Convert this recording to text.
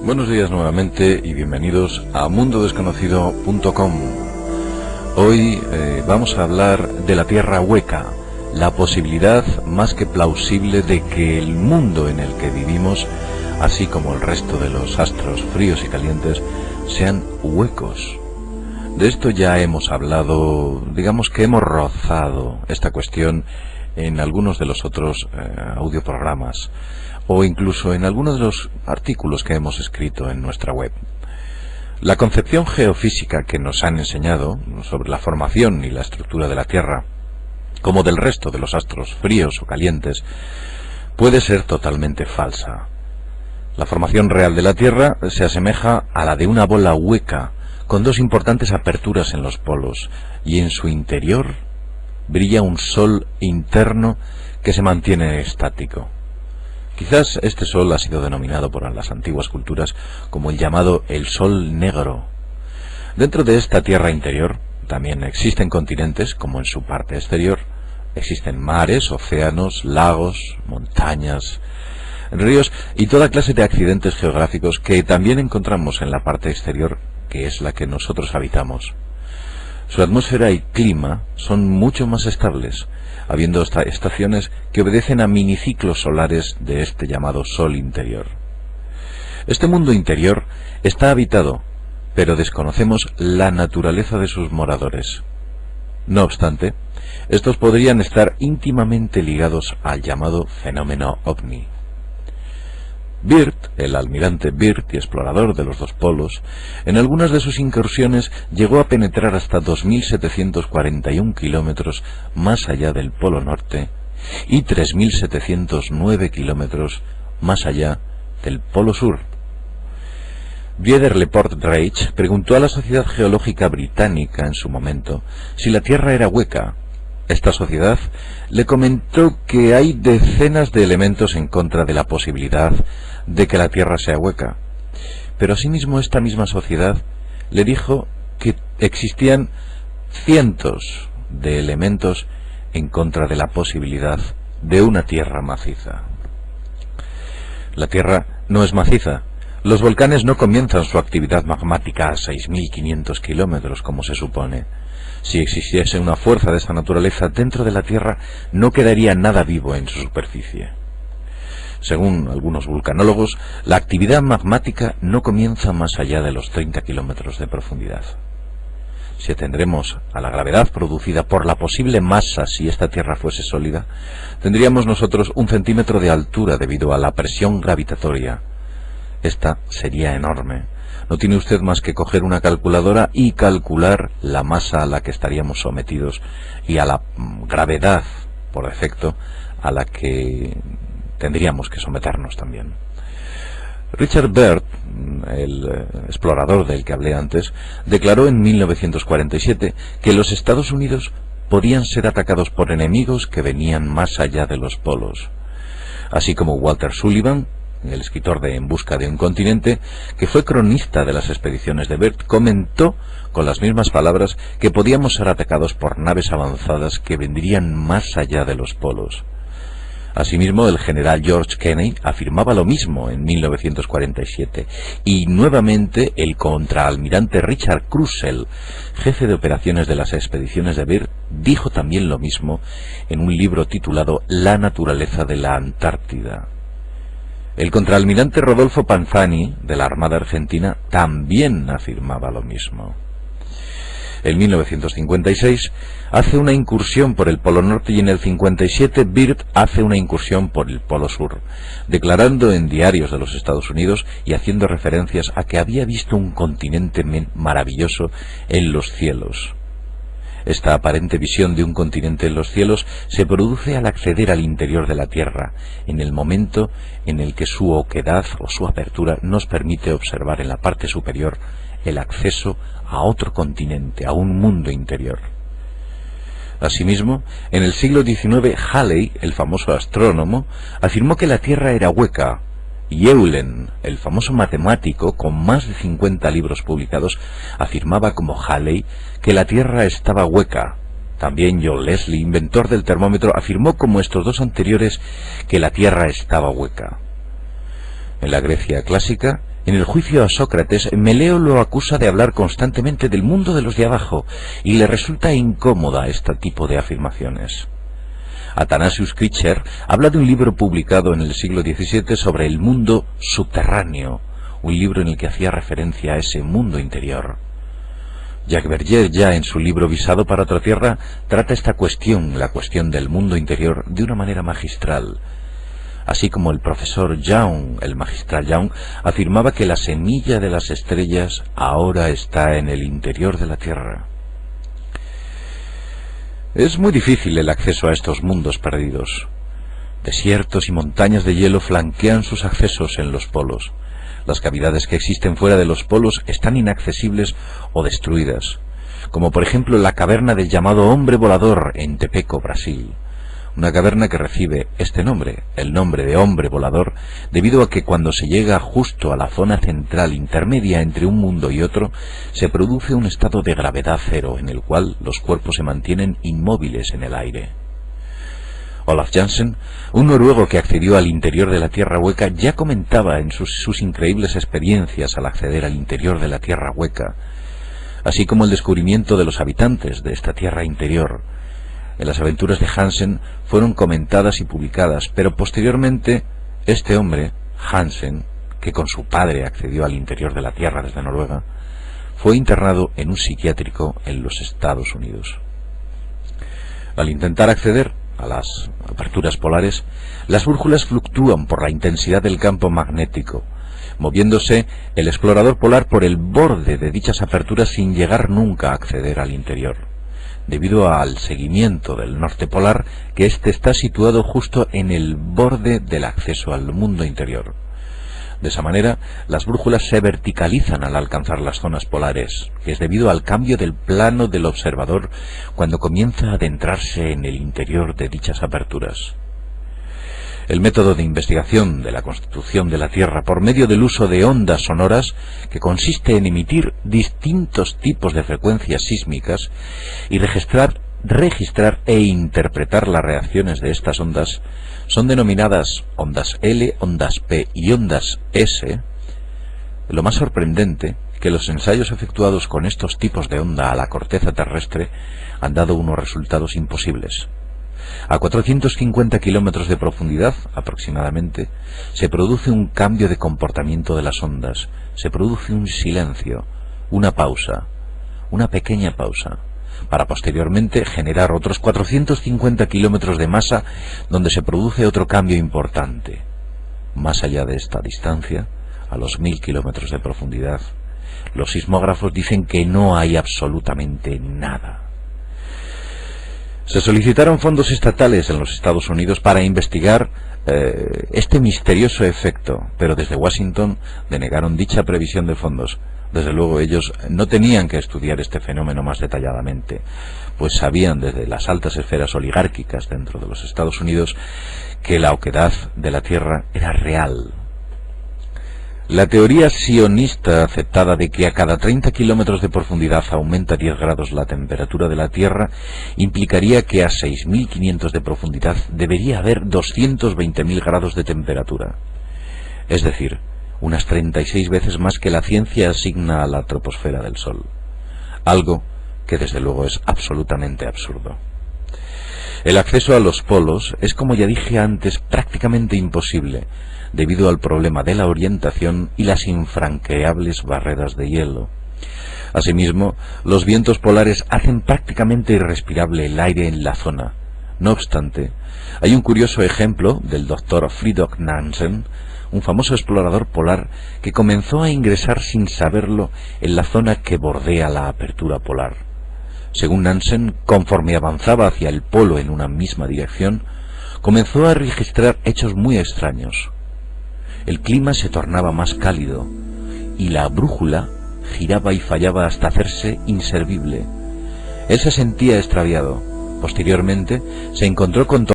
Buenos días nuevamente y bienvenidos a mundodesconocido.com. Hoy vamos a hablar de la Tierra hueca, la posibilidad más que plausible de que el mundo en el que vivimos, así como el resto de los astros fríos y calientes, sean huecos. De esto ya hemos hablado, digamos que hemos rozado esta cuestión en algunos de los otros audioprogramas, o incluso en algunos de los artículos que hemos escrito en nuestra web. La concepción geofísica que nos han enseñado sobre la formación y la estructura de la Tierra, como del resto de los astros fríos o calientes, puede ser totalmente falsa. La formación real de la Tierra se asemeja a la de una bola hueca, con dos importantes aperturas en los polos, y en su interior brilla un sol interno que se mantiene estático. Quizás este sol ha sido denominado por las antiguas culturas como el llamado el sol negro. Dentro de esta tierra interior también existen continentes, como en su parte exterior. Existen mares, océanos, lagos, montañas, ríos y toda clase de accidentes geográficos que también encontramos en la parte exterior, que es la que nosotros habitamos. Su atmósfera y clima son mucho más estables, habiendo estaciones que obedecen a miniciclos solares de este llamado sol interior. Este mundo interior está habitado, pero desconocemos la naturaleza de sus moradores. No obstante, estos podrían estar íntimamente ligados al llamado fenómeno ovni. Byrd, el almirante Byrd y explorador de los dos polos, en algunas de sus incursiones llegó a penetrar hasta 2.741 kilómetros más allá del Polo Norte y 3.709 kilómetros más allá del Polo Sur. Bieber-LePort-Reich preguntó a la Sociedad Geológica Británica en su momento si la Tierra era hueca. Esta sociedad le comentó que hay decenas de elementos en contra de la posibilidad de que la Tierra sea hueca. Pero asimismo esta misma sociedad le dijo que existían cientos de elementos en contra de la posibilidad de una Tierra maciza. La Tierra no es maciza. Los volcanes no comienzan su actividad magmática a 6.500 kilómetros, como se supone. Si existiese una fuerza de esta naturaleza dentro de la Tierra, no quedaría nada vivo en su superficie. Según algunos vulcanólogos, la actividad magmática no comienza más allá de los 30 kilómetros de profundidad. Si atendremos a la gravedad producida por la posible masa si esta Tierra fuese sólida, tendríamos nosotros 1 centímetro de altura debido a la presión gravitatoria. Esta sería enorme. No tiene usted más que coger una calculadora y calcular la masa a la que estaríamos sometidos y a la gravedad, por defecto, a la que tendríamos que someternos también. Richard Byrd, el explorador del que hablé antes, declaró en 1947 que los Estados Unidos podían ser atacados por enemigos que venían más allá de los polos. Así como Walter Sullivan, el escritor de En busca de un continente, que fue cronista de las expediciones de Byrd, comentó con las mismas palabras que podíamos ser atacados por naves avanzadas que vendrían más allá de los polos. Asimismo, el general George Kenney afirmaba lo mismo en 1947, y nuevamente el contraalmirante Richard Crusoe, jefe de operaciones de las expediciones de Byrd, dijo también lo mismo en un libro titulado La naturaleza de la Antártida. El contraalmirante Rodolfo Panzani, de la Armada Argentina, también afirmaba lo mismo. En 1956 hace una incursión por el Polo Norte y en el 57 Byrd hace una incursión por el Polo Sur, declarando en diarios de los Estados Unidos y haciendo referencias a que había visto un continente maravilloso en los cielos. Esta aparente visión de un continente en los cielos se produce al acceder al interior de la Tierra, en el momento en el que su oquedad o su apertura nos permite observar en la parte superior el acceso a otro continente, a un mundo interior. Asimismo, en el siglo XIX, Halley, el famoso astrónomo, afirmó que la Tierra era hueca, y Eulen, el famoso matemático con más de 50 libros publicados, afirmaba como Halley que la Tierra estaba hueca. También John Leslie, inventor del termómetro, afirmó como estos dos anteriores que la Tierra estaba hueca. En la Grecia clásica, En el juicio a Sócrates, Meleo lo acusa de hablar constantemente del mundo de los de abajo, y le resulta incómoda este tipo de afirmaciones. Athanasius Kircher habla de un libro publicado en el siglo XVII sobre el mundo subterráneo, un libro en el que hacía referencia a ese mundo interior. Jacques Verger, ya en su libro Visado para otra tierra, trata esta cuestión, la cuestión del mundo interior, de una manera magistral. Así como el profesor Young, el magistral Young, afirmaba que la semilla de las estrellas ahora está en el interior de la Tierra. Es muy difícil el acceso a estos mundos perdidos. Desiertos y montañas de hielo flanquean sus accesos en los polos. Las cavidades que existen fuera de los polos están inaccesibles o destruidas, como por ejemplo la caverna del llamado Hombre Volador en Tepeco, Brasil. Una caverna que recibe este nombre, el nombre de Hombre Volador, debido a que cuando se llega justo a la zona central intermedia entre un mundo y otro, se produce un estado de gravedad cero en el cual los cuerpos se mantienen inmóviles en el aire. Olaf Jansen, un noruego que accedió al interior de la Tierra Hueca, ya comentaba en sus increíbles experiencias al acceder al interior de la Tierra Hueca, así como el descubrimiento de los habitantes de esta Tierra interior. En las aventuras de Hansen fueron comentadas y publicadas, pero posteriormente este hombre, Hansen, que con su padre accedió al interior de la Tierra desde Noruega, fue internado en un psiquiátrico en los Estados Unidos. Al intentar acceder a las aperturas polares, las brújulas fluctúan por la intensidad del campo magnético, moviéndose el explorador polar por el borde de dichas aperturas sin llegar nunca a acceder al interior, debido al seguimiento del norte polar, que éste está situado justo en el borde del acceso al mundo interior. De esa manera, las brújulas se verticalizan al alcanzar las zonas polares, que es debido al cambio del plano del observador cuando comienza a adentrarse en el interior de dichas aperturas. El método de investigación de la constitución de la Tierra por medio del uso de ondas sonoras, que consiste en emitir distintos tipos de frecuencias sísmicas y registrar e interpretar las reacciones de estas ondas, son denominadas ondas L, ondas P y ondas S. Lo más sorprendente, que los ensayos efectuados con estos tipos de onda a la corteza terrestre han dado unos resultados imposibles. A 450 kilómetros de profundidad, aproximadamente, se produce un cambio de comportamiento de las ondas, se produce un silencio, una pausa, una pequeña pausa, para posteriormente generar otros 450 kilómetros de masa donde se produce otro cambio importante. Más allá de esta distancia, a los 1000 kilómetros de profundidad, los sismógrafos dicen que no hay absolutamente nada. Se solicitaron fondos estatales en los Estados Unidos para investigar este misterioso efecto, pero desde Washington denegaron dicha previsión de fondos. Desde luego ellos no tenían que estudiar este fenómeno más detalladamente, pues sabían desde las altas esferas oligárquicas dentro de los Estados Unidos que la oquedad de la Tierra era real. La teoría sionista aceptada de que a cada 30 kilómetros de profundidad aumenta 10 grados la temperatura de la Tierra implicaría que a 6.500 de profundidad debería haber 220.000 grados de temperatura. Es decir, unas 36 veces más que la ciencia asigna a la troposfera del Sol. Algo que desde luego es absolutamente absurdo. El acceso a los polos es, como ya dije antes, prácticamente imposible, debido al problema de la orientación y las infranqueables barreras de hielo. Asimismo, los vientos polares hacen prácticamente irrespirable el aire en la zona. No obstante, hay un curioso ejemplo del Dr. Fridtjof Nansen, un famoso explorador polar que comenzó a ingresar sin saberlo en la zona que bordea la apertura polar. Según Nansen, conforme avanzaba hacia el polo en una misma dirección, comenzó a registrar hechos muy extraños. El clima se tornaba más cálido y la brújula giraba y fallaba hasta hacerse inservible. Él se sentía extraviado. Posteriormente se encontró con